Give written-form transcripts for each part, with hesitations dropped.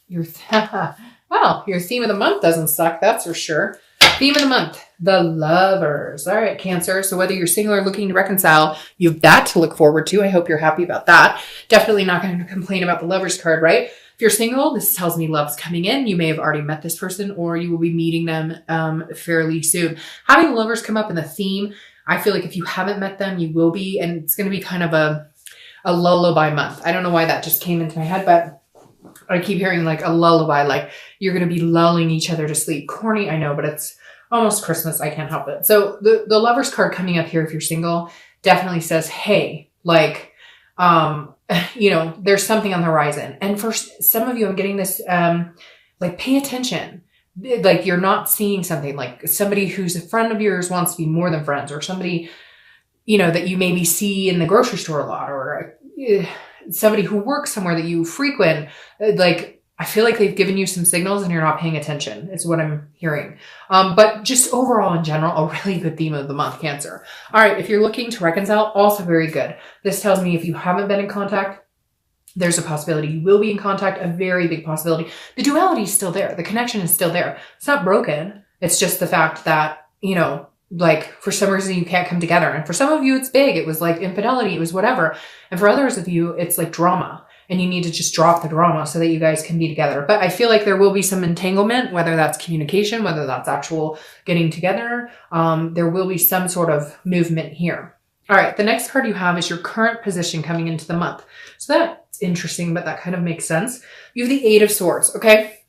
Well, your theme of the month doesn't suck, that's for sure. Theme of the month, the lovers. All right, Cancer. So whether you're single or looking to reconcile, you have that to look forward to. I hope you're happy about that. Definitely not going to complain about the lovers card, right? If you're single, this tells me love's coming in. You may have already met this person or you will be meeting them fairly soon. Having the lovers come up in the theme, I feel like if you haven't met them, you will be. And it's going to be kind of a lullaby month. I don't know why that just came into my head, but I keep hearing like a lullaby, like you're going to be lulling each other to sleep. Corny, I know, but it's almost Christmas. I can't help it. So the lovers card coming up here, if you're single, definitely says, hey, like, there's something on the horizon. And for some of you, I'm getting this, like, pay attention. Like you're not seeing something, like somebody who's a friend of yours wants to be more than friends, or somebody, that you maybe see in the grocery store a lot, or somebody who works somewhere that you frequent. Like, I feel like they've given you some signals and you're not paying attention is what I'm hearing. But just overall in general, a really good theme of the month, Cancer. All right. If you're looking to reconcile, also very good. This tells me if you haven't been in contact, there's a possibility you will be in contact, a very big possibility. The duality is still there. The connection is still there. It's not broken. It's just the fact that, like for some reason you can't come together. And for some of you, it's big. It was like infidelity. It was whatever. And for others of you, it's like drama. And you need to just drop the drama so that you guys can be together. But I feel like there will be some entanglement, whether that's communication, whether that's actual getting together. There will be some sort of movement here. All right. The next card you have is your current position coming into the month. So that's interesting, but that kind of makes sense. You have the Eight of Swords. Okay.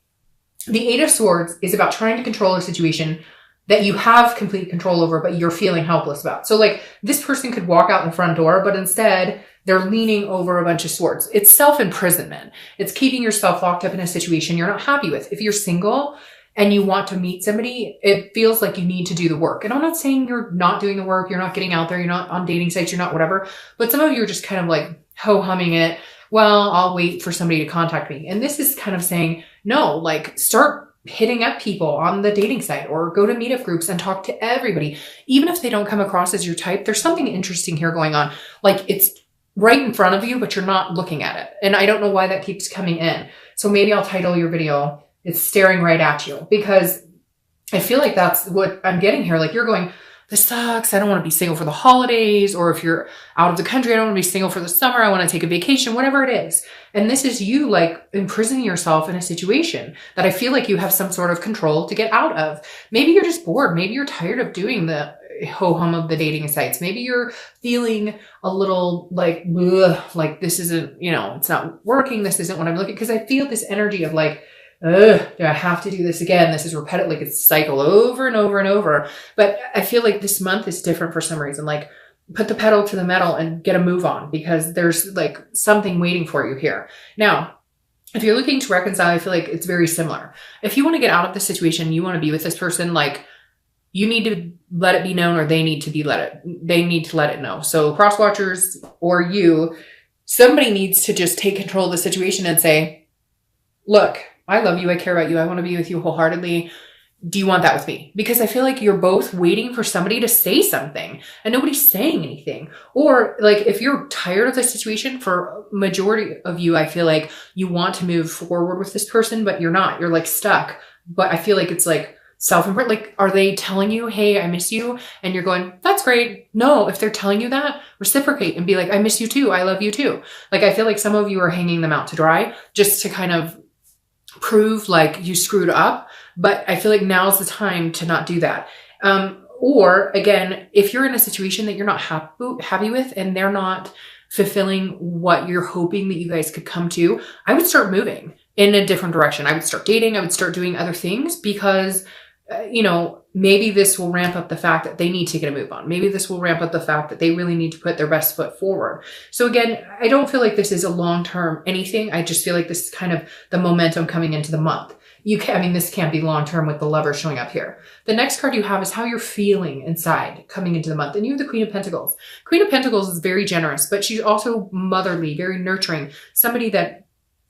The Eight of Swords is about trying to control a situation that you have complete control over, but you're feeling helpless about. So like this person could walk out the front door, but instead they're leaning over a bunch of swords. It's self-imprisonment. It's keeping yourself locked up in a situation you're not happy with. If you're single and you want to meet somebody, it feels like you need to do the work. And I'm not saying you're not doing the work. You're not getting out there. You're not on dating sites. You're not whatever. But some of you are just kind of like ho-humming it. Well, I'll wait for somebody to contact me. And this is kind of saying, no, like start hitting up people on the dating site or go to meetup groups and talk to everybody. Even if they don't come across as your type, there's something interesting here going on. Like it's right in front of you, but you're not looking at it. And I don't know why that keeps coming in. So maybe I'll title your video, It's Staring Right at You, because I feel like that's what I'm getting here. Like you're going, this sucks. I don't want to be single for the holidays. Or if you're out of the country, I don't want to be single for the summer. I want to take a vacation, whatever it is. And this is you like imprisoning yourself in a situation that I feel like you have some sort of control to get out of. Maybe you're just bored. Maybe you're tired of doing the ho-hum of the dating sites. Maybe you're feeling a little like, ugh, like this isn't, it's not working. This isn't what I'm looking, because I feel this energy of like, ugh, do I have to do this again? This is repetitive, like it's cycle over and over and over. But I feel like this month is different for some reason. Like put the pedal to the metal and get a move on, because there's like something waiting for you here. Now, if you're looking to reconcile, I feel like it's very similar. If you want to get out of the situation, you want to be with this person, like you need to let it be known, or they need to let it know. So cross watchers or somebody needs to just take control of the situation and say, look, I love you. I care about you. I want to be with you wholeheartedly. Do you want that with me? Because I feel like you're both waiting for somebody to say something and nobody's saying anything. Or like if you're tired of the situation, for majority of you, I feel like you want to move forward with this person, but you're not. You're like stuck. But I feel like it's like self-improvement. Like, are they telling you, hey, I miss you? And you're going, that's great. No, if they're telling you that, reciprocate and be like, I miss you too. I love you too. Like, I feel like some of you are hanging them out to dry just to kind of prove like you screwed up. But I feel like now's the time to not do that. Or again, if you're in a situation that you're not happy with and they're not fulfilling what you're hoping that you guys could come to, I would start moving in a different direction. I would start dating. I would start doing other things, because maybe this will ramp up the fact that they need to get a move on. Maybe this will ramp up the fact that they really need to put their best foot forward. So again, I don't feel like this is a long-term anything. I just feel like this is kind of the momentum coming into the month. This can't be long-term with the lover showing up here. The next card you have is how you're feeling inside coming into the month. And you have the Queen of Pentacles. Queen of Pentacles is very generous, but she's also motherly, very nurturing, somebody that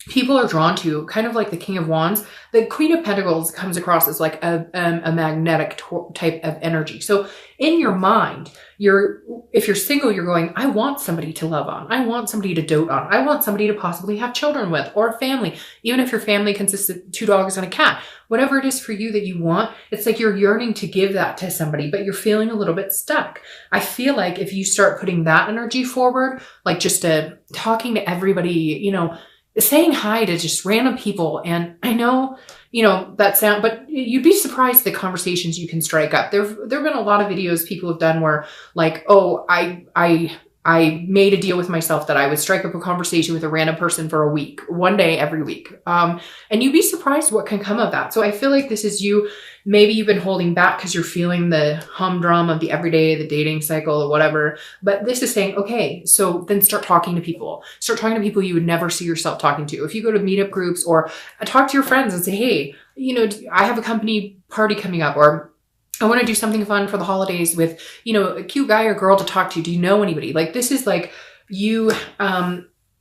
people are drawn to, kind of like the King of Wands. The Queen of Pentacles comes across as like a magnetic type of energy. So in your mind, if you're single, you're going, I want somebody to love on. I want somebody to dote on. I want somebody to possibly have children with, or a family. Even if your family consists of 2 dogs and a cat, whatever it is for you that you want, it's like you're yearning to give that to somebody, but you're feeling a little bit stuck. I feel like if you start putting that energy forward, like just talking to everybody, you know, saying hi to just random people. And I know, you know, but you'd be surprised the conversations you can strike up. There've been a lot of videos people have done where like, oh, I made a deal with myself that I would strike up a conversation with a random person for a week, one day every week. And you'd be surprised what can come of that. So I feel like this is you. Maybe you've been holding back because you're feeling the humdrum of the everyday, the dating cycle or whatever. But this is saying, okay, so then start talking to people. Start talking to people you would never see yourself talking to. If you go to meetup groups or talk to your friends and say, hey, you know, I have a company party coming up, or I want to do something fun for the holidays with, you know, a cute guy or girl to talk to. Do you know anybody? Like this is like you,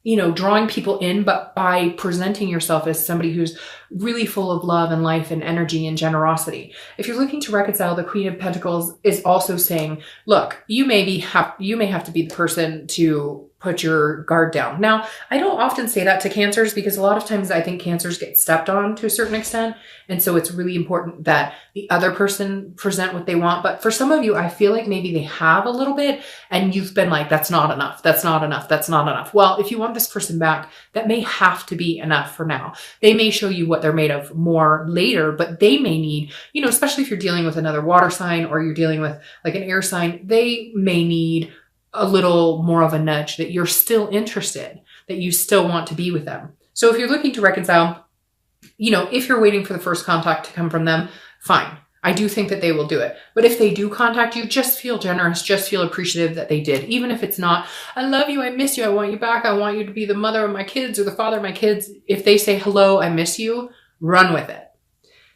you know, drawing people in, but by presenting yourself as somebody who's really full of love and life and energy and generosity. If you're looking to reconcile, the Queen of Pentacles is also saying, look, you may have to be the person to put your guard down. Now, I don't often say that to Cancers because a lot of times I think Cancers get stepped on to a certain extent. And so it's really important that the other person present what they want. But for some of you, I feel like maybe they have a little bit and you've been like, that's not enough. That's not enough. That's not enough. Well, if you want this person back, that may have to be enough for now. They may show you what they're made of more later, but they may need, you know, especially if you're dealing with another water sign or you're dealing with like an air sign, they may need a little more of a nudge that you're still interested, that you still want to be with them. So if you're looking to reconcile, you know, if you're waiting for the first contact to come from them, fine. I do think that they will do it. But if they do contact you, just feel generous, just feel appreciative that they did. Even if it's not, I love you, I miss you, I want you back, I want you to be the mother of my kids or the father of my kids. If they say, hello, I miss you, run with it.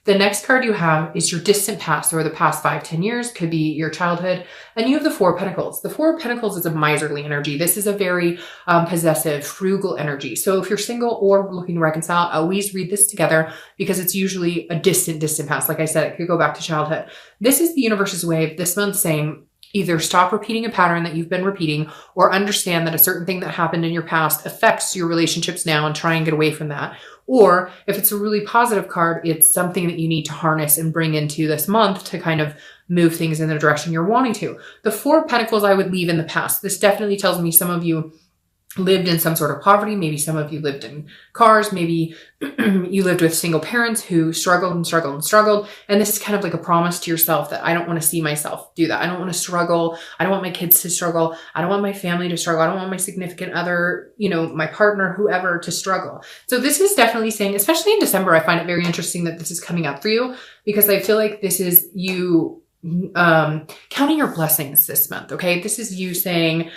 The next card you have is your distant past, or the past 5-10 years, could be your childhood. And you have the Four of Pentacles. The Four of Pentacles is a miserly energy. This is a very possessive, frugal energy. So if you're single or looking to reconcile, always read this together because it's usually a distant past. Like I said, it could go back to childhood. This is the universe's way of this month saying, either stop repeating a pattern that you've been repeating or understand that a certain thing that happened in your past affects your relationships now and try and get away from that. Or if it's a really positive card, it's something that you need to harness and bring into this month to kind of move things in the direction you're wanting to. The Four of Pentacles I would leave in the past. This definitely tells me some of you lived in some sort of poverty. Maybe some of you lived in cars. Maybe you lived with single parents who struggled and struggled and struggled. And this is kind of like a promise to yourself that I don't want to see myself do that. I don't want to struggle. I don't want my kids to struggle. I don't want my family to struggle. I don't want my significant other, you know, my partner, whoever, to struggle. So this is definitely saying, especially in December, I find it very interesting that this is coming up for you because I feel like this is you counting your blessings this month. Okay. This is you saying,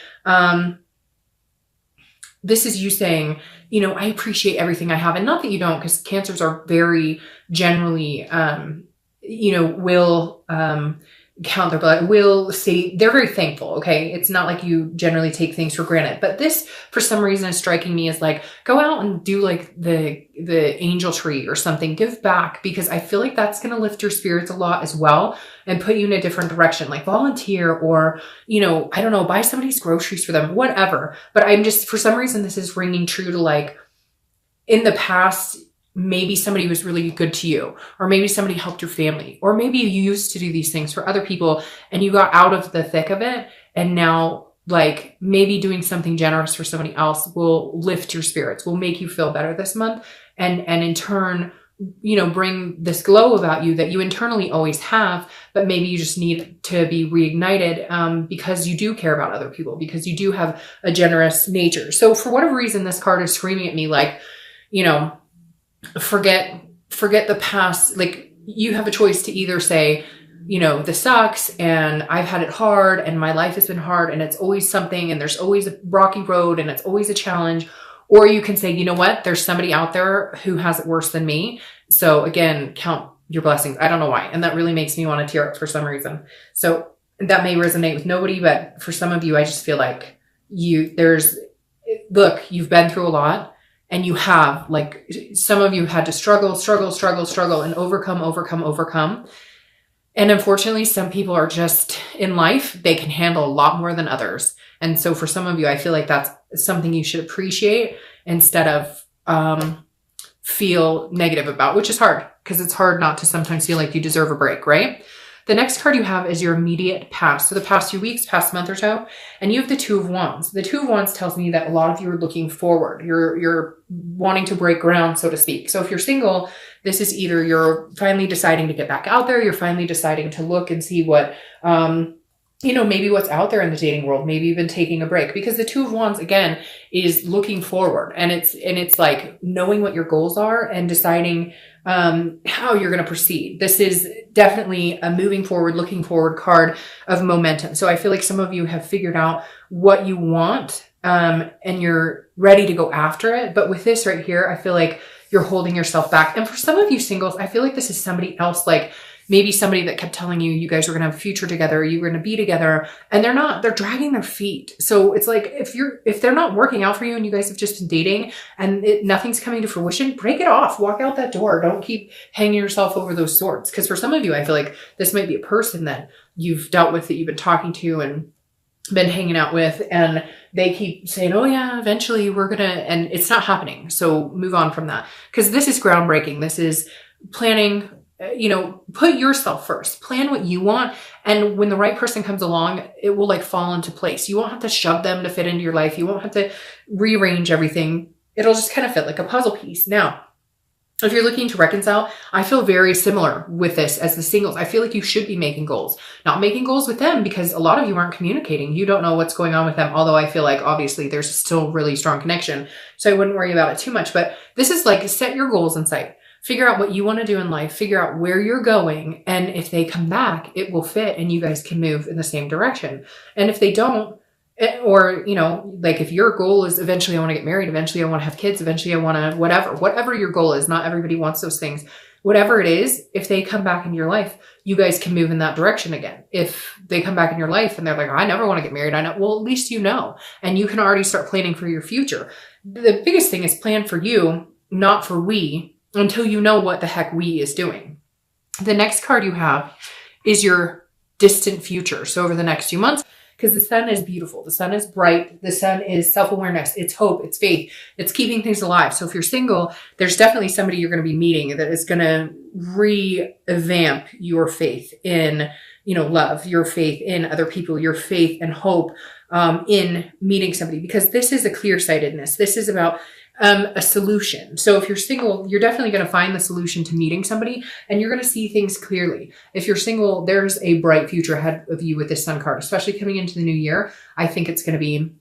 you know, I appreciate everything I have. And not that you don't, because Cancers are very generally, you know, will count their blood, will say they're very thankful. Okay. It's not like you generally take things for granted, but this for some reason is striking me as like, go out and do like the angel tree or something, give back, because I feel like that's going to lift your spirits a lot as well and put you in a different direction, like volunteer or, you know, I don't know, buy somebody's groceries for them, whatever. But I'm just, for some reason, this is ringing true to like in the past, maybe somebody was really good to you, or maybe somebody helped your family, or maybe you used to do these things for other people and you got out of the thick of it. And now like maybe doing something generous for somebody else will lift your spirits, will make you feel better this month. And in turn, you know, bring this glow about you that you internally always have, but maybe you just need to be reignited because you do care about other people, because you do have a generous nature. So for whatever reason, this card is screaming at me like, you know, forget the past. Like you have a choice to either say, you know, this sucks and I've had it hard and my life has been hard and it's always something and there's always a rocky road and it's always a challenge. Or you can say, you know what, there's somebody out there who has it worse than me. So again, count your blessings. I don't know why. And that really makes me want to tear up for some reason. So that may resonate with nobody, but for some of you, I just feel like look, you've been through a lot. and you have, like, some of you had to struggle and overcome. And unfortunately, some people are just in life, they can handle a lot more than others. And so for some of you, I feel like that's something you should appreciate instead of feel negative about, which is hard because it's hard not to sometimes feel like you deserve a break, right? The next card you have is your immediate past. So the past few weeks, past month or so, and you have the Two of Wands. The Two of Wands tells me that a lot of you are looking forward. You're wanting to break ground, so to speak. So if you're single, this is either you're finally deciding to get back out there, you're finally deciding to look and see what, maybe what's out there in the dating world. Maybe you've been taking a break, because the Two of Wands, again, is looking forward, and it's like knowing what your goals are and deciding how you're going to proceed. This is definitely a moving forward, looking forward card of momentum. So I feel like some of you have figured out what you want, and you're ready to go after it. But with this right here, I feel like you're holding yourself back. And for some of you singles, I feel like this is somebody else, like maybe somebody that kept telling you, you guys were going to have a future together, you were going to be together, and they're dragging their feet. So it's like, if they're not working out for you and you guys have just been dating and nothing's coming to fruition, break it off, walk out that door. Don't keep hanging yourself over those swords. Because for some of you, I feel like this might be a person that you've dealt with, that you've been talking to and been hanging out with, and they keep saying, oh yeah, eventually we're going to, and it's not happening. So move on from that. Because this is groundbreaking. This is planning. Put yourself first, plan what you want. And when the right person comes along, it will like fall into place. You won't have to shove them to fit into your life. You won't have to rearrange everything. It'll just kind of fit like a puzzle piece. Now, if you're looking to reconcile, I feel very similar with this as the singles. I feel like you should be making goals, not making goals with them, because a lot of you aren't communicating. You don't know what's going on with them. Although I feel like obviously there's still really strong connection. So I wouldn't worry about it too much, but this is like, set your goals in sight. Figure out what you want to do in life, figure out where you're going. And if they come back, it will fit and you guys can move in the same direction. And if they don't, or, like if your goal is eventually I want to get married, eventually I want to have kids, eventually I want to, whatever your goal is, not everybody wants those things. Whatever it is, if they come back into your life, you guys can move in that direction again. If they come back in your life and they're like, I never want to get married, well, at least and you can already start planning for your future. The biggest thing is plan for you, not for we, until you know what the heck we is doing. The next card you have is your distant future. So over the next few months, because the sun is beautiful, the sun is bright, the sun is self-awareness, it's hope, it's faith, it's keeping things alive. So if you're single, there's definitely somebody you're going to be meeting that is going to revamp your faith in, love, your faith in other people, your faith and hope in meeting somebody, because this is a clear-sightedness. This is about a solution. So if you're single, you're definitely going to find the solution to meeting somebody, and you're going to see things clearly. If you're single, there's a bright future ahead of you with this sun card, especially coming into the new year. I think it's going to be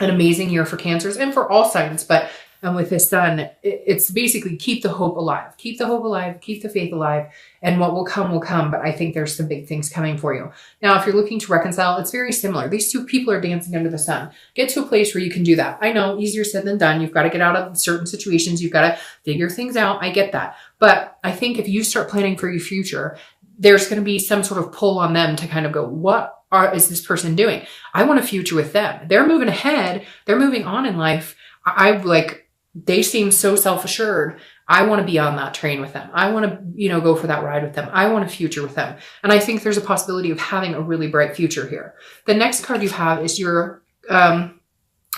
an amazing year for Cancers and for all signs. But with this sun, it's basically keep the hope alive, keep the faith alive, and what will come will come. But I think there's some big things coming for you. Now, if you're looking to reconcile, it's very similar. These two people are dancing under the sun. Get to a place where you can do that. I know, easier said than done. You've got to get out of certain situations. You've got to figure things out. I get that. But I think if you start planning for your future, there's going to be some sort of pull on them to kind of go, what is this person doing? I want a future with them. They're moving ahead. They're moving on in life. They seem so self-assured. I want to be on that train with them. I want to, go for that ride with them. I want a future with them. And I think there's a possibility of having a really bright future here. The next card you have is your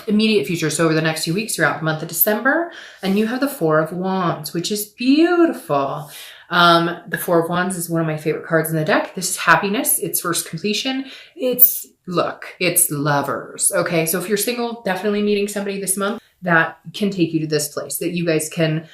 immediate future. So over the next few weeks, you're out the month of December, and you have the Four of Wands, which is beautiful. The Four of Wands is one of my favorite cards in the deck. This is happiness. It's first completion. It's lovers. Okay. So if you're single, definitely meeting somebody this month that can take you to this place, that you guys can,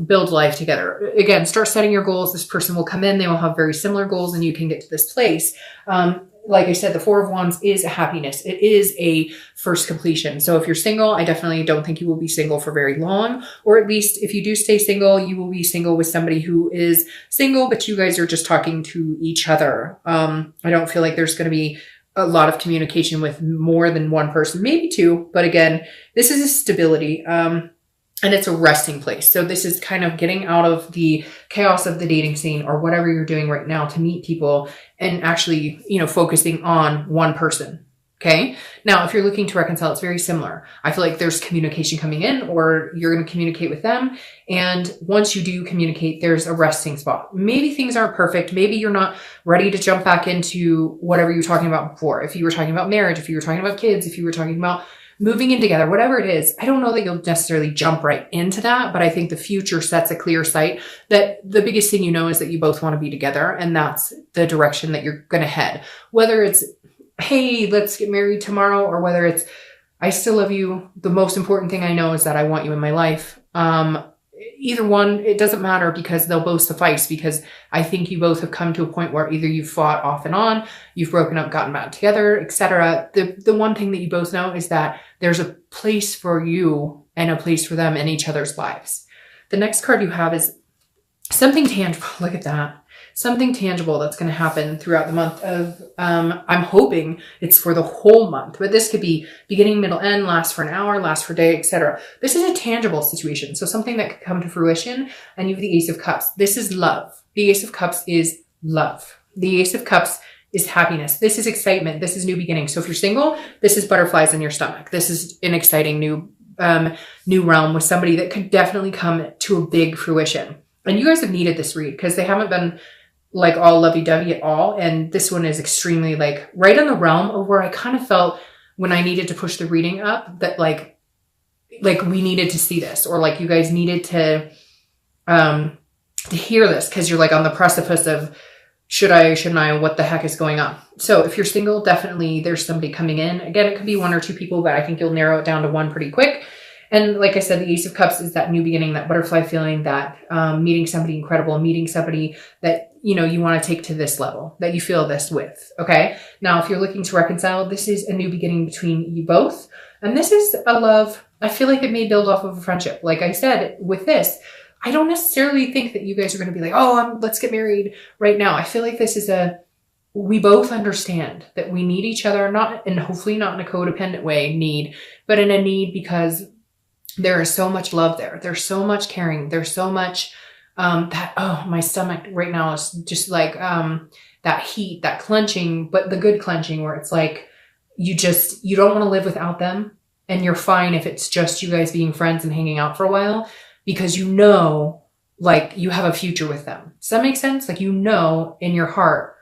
build life together. Again, start setting your goals. This person will come in, they will have very similar goals, and you can get to this place. Like I said, the Four of Wands is a happiness. It is a first completion. So if you're single, I definitely don't think you will be single for very long, or at least if you do stay single, you will be single with somebody who is single, but you guys are just talking to each other. I don't feel like there's going to be a lot of communication with more than one person, maybe two. But again, this is a stability, and it's a resting place. So this is kind of getting out of the chaos of the dating scene or whatever you're doing right now to meet people and actually, focusing on one person. Okay. Now, if you're looking to reconcile, it's very similar. I feel like there's communication coming in, or you're going to communicate with them. And once you do communicate, there's a resting spot. Maybe things aren't perfect. Maybe you're not ready to jump back into whatever you were talking about before. If you were talking about marriage, if you were talking about kids, if you were talking about moving in together, whatever it is, I don't know that you'll necessarily jump right into that, but I think the future sets a clear sight that the biggest thing you know is that you both want to be together, and that's the direction that you're going to head. Whether it's, hey, let's get married tomorrow, or whether it's, I still love you. The most important thing I know is that I want you in my life. Either one, it doesn't matter, because they'll both suffice, because I think you both have come to a point where either you've fought off and on, you've broken up, gotten back together, etc. The one thing that you both know is that there's a place for you and a place for them in each other's lives. The next card you have is something tangible. Look at that. Something tangible that's going to happen throughout the month of, I'm hoping it's for the whole month, but this could be beginning, middle, end, last for an hour, last for a day, etc. This is a tangible situation. So something that could come to fruition, and you have the Ace of Cups. This is love. The Ace of Cups is love. The Ace of Cups is happiness. This is excitement. This is new beginning. So if you're single, this is butterflies in your stomach. This is an exciting new realm with somebody that could definitely come to a big fruition. And you guys have needed this read, because they haven't been like all lovey-dovey at all. And this one is extremely like right in the realm of where I kind of felt when I needed to push the reading up that like we needed to see this, or like you guys needed to hear this, because you're like on the precipice of should I, shouldn't I, what the heck is going on? So if you're single, definitely there's somebody coming in. Again, it could be one or two people, but I think you'll narrow it down to one pretty quick. And like I said, the Ace of Cups is that new beginning, that butterfly feeling, that meeting somebody incredible, meeting somebody that, you know, you want to take to this level, that you feel this with. Okay. Now, if you're looking to reconcile, this is a new beginning between you both. And this is a love. I feel like it may build off of a friendship. Like I said, with this, I don't necessarily think that you guys are going to be like, oh, let's get married right now. I feel like this is we both understand that we need each other, not, and hopefully not in a codependent way, but in a need because there is so much love there. There's so much caring. There's so much my stomach right now is just like that heat, that clenching, but the good clenching where it's like you don't want to live without them, and you're fine if it's just you guys being friends and hanging out for a while, because you know, like, you have a future with them. Does that make sense? Like, you know, in your heart,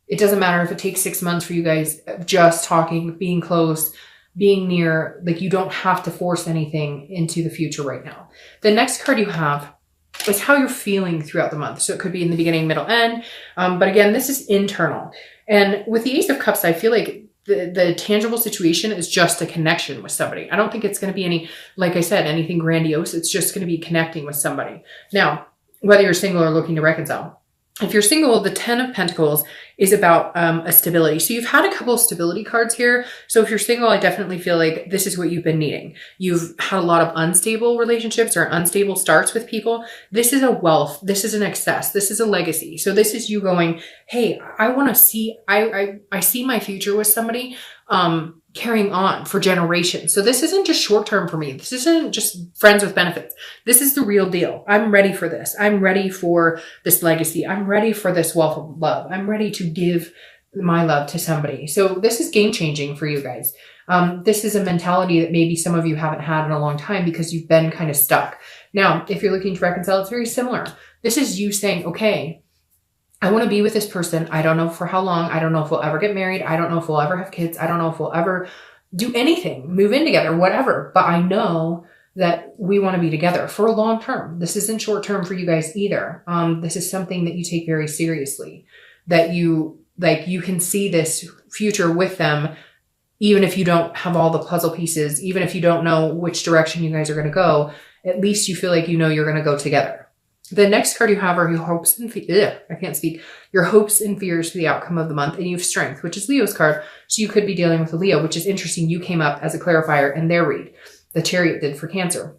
it doesn't matter if it takes 6 months for you guys just talking, being close, being near, like, you don't have to force anything into the future right now. The next card you have is how you're feeling throughout the month. So it could be in the beginning, middle, end. But again, this is internal. And with the Ace of Cups, I feel like the tangible situation is just a connection with somebody. I don't think it's going to be any, like I said, anything grandiose. It's just going to be connecting with somebody. Now, whether you're single or looking to reconcile, if you're single, the 10 of Pentacles is about a stability. So you've had a couple of stability cards here. So if you're single, I definitely feel like this is what you've been needing. You've had a lot of unstable relationships or unstable starts with people. This is a wealth. This is an excess. This is a legacy. So this is you going, hey, I want to see, I see my future with somebody carrying on for generations. So this isn't just short term for me. This isn't just friends with benefits. This is the real deal. I'm ready for this. I'm ready for this legacy. I'm ready for this wealth of love. I'm ready to give my love to somebody. So this is game changing for you guys. This is a mentality that maybe some of you haven't had in a long time because you've been kind of stuck. Now, if you're looking to reconcile, it's very similar. This is you saying, okay, I want to be with this person. I don't know for how long. I don't know if we'll ever get married. I don't know if we'll ever have kids. I don't know if we'll ever do anything, move in together, whatever. But I know that we want to be together for a long term. This isn't short term for you guys either. This is something that you take very seriously, that you can see this future with them, even if you don't have all the puzzle pieces, even if you don't know which direction you guys are going to go, at least you feel like you know you're going to go together. The next card you have are your hopes and your hopes and fears for the outcome of the month. And you have Strength, which is Leo's card. So you could be dealing with a Leo, which is interesting. You came up as a clarifier in their read. The Chariot did for Cancer.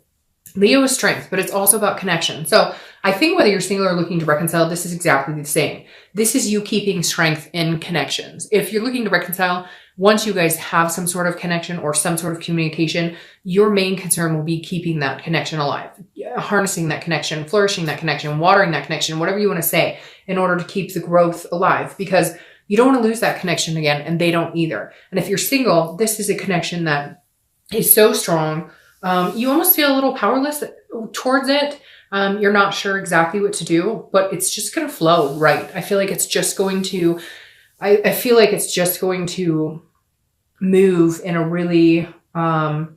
Leo is Strength, but it's also about connection. So I think whether you're single or looking to reconcile, this is exactly the same. This is you keeping strength in connections. If you're looking to reconcile, once you guys have some sort of connection or some sort of communication, your main concern will be keeping that connection alive, harnessing that connection, flourishing that connection, watering that connection, whatever you want to say, in order to keep the growth alive. Because You don't want to lose that connection again, and they don't either. And if you're single, this is a connection that is so strong. You almost feel a little powerless towards it. You're not sure exactly what to do, but it's just going to flow right. I feel like it's just going to, I feel like it's just going to move in a really, like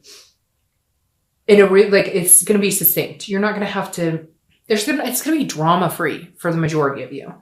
it's going to be succinct. You're not going to have to, it's going to be drama free for the majority of you.